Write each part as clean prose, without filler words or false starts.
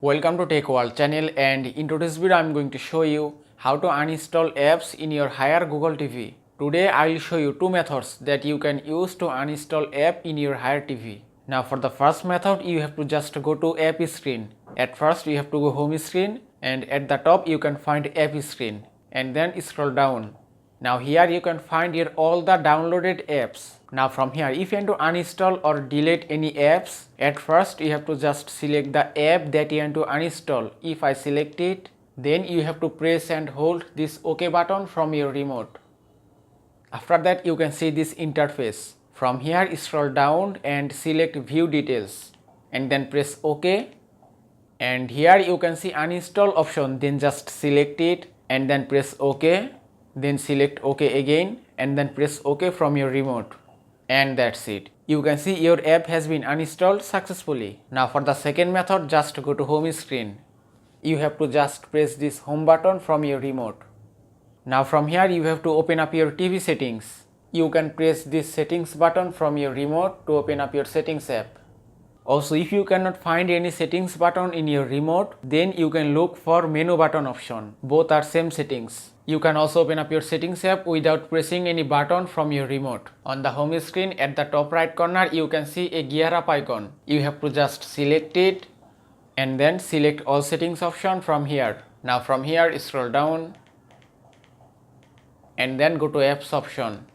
Welcome to Tech World channel, and in today's video I am going to show you how to uninstall apps in your Hire Google TV. Today I will show you two methods that you can use to uninstall app in your Hire TV. Now for the first method you have to just go to app screen. At first you have to go home screen, and at the top you can find app screen and then scroll down. Now here you can find here all the downloaded apps. Now from here if you want to uninstall or delete any apps, at first you have to just select the app that you want to uninstall. If I select it, then you have to press and hold this OK button from your remote. After that you can see this interface. From here scroll down and select view details and then press OK, and here you can see uninstall option, then just select it and then press OK. Then select OK again and then press OK from your remote, and that's it. You can see your app has been uninstalled successfully. Now for the second method, just go to home screen. You have to just press this home button from your remote. Now from here you have to open up your TV settings. You can press this settings button from your remote to open up your settings app. Also, if you cannot find any settings button in your remote, then you can look for menu button option. Both are same settings. You can also open up your settings app without pressing any button from your remote. On the home screen at the top right corner you can see a gear up icon. You have to just select it and then select all settings option from here. Now from here scroll down and then go to apps option.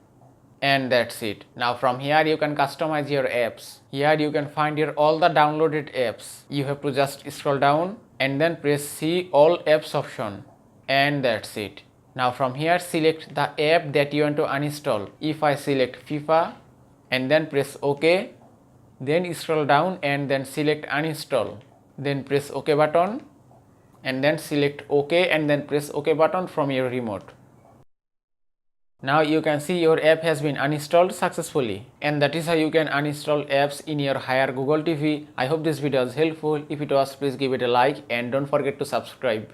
And that's it. Now from here you can customize your apps. Here you can find here all the downloaded apps. You have to just scroll down and then press see all apps option, and that's it. Now from here select the app that you want to uninstall. If I select FIFA and then press OK, then scroll down and then select uninstall, then press OK button and then select OK and then press OK button from your remote. Now you can see your app has been uninstalled successfully, and that is how you can uninstall apps in your Hire Google TV. I hope this video was helpful. If it was, please give it a like and don't forget to subscribe.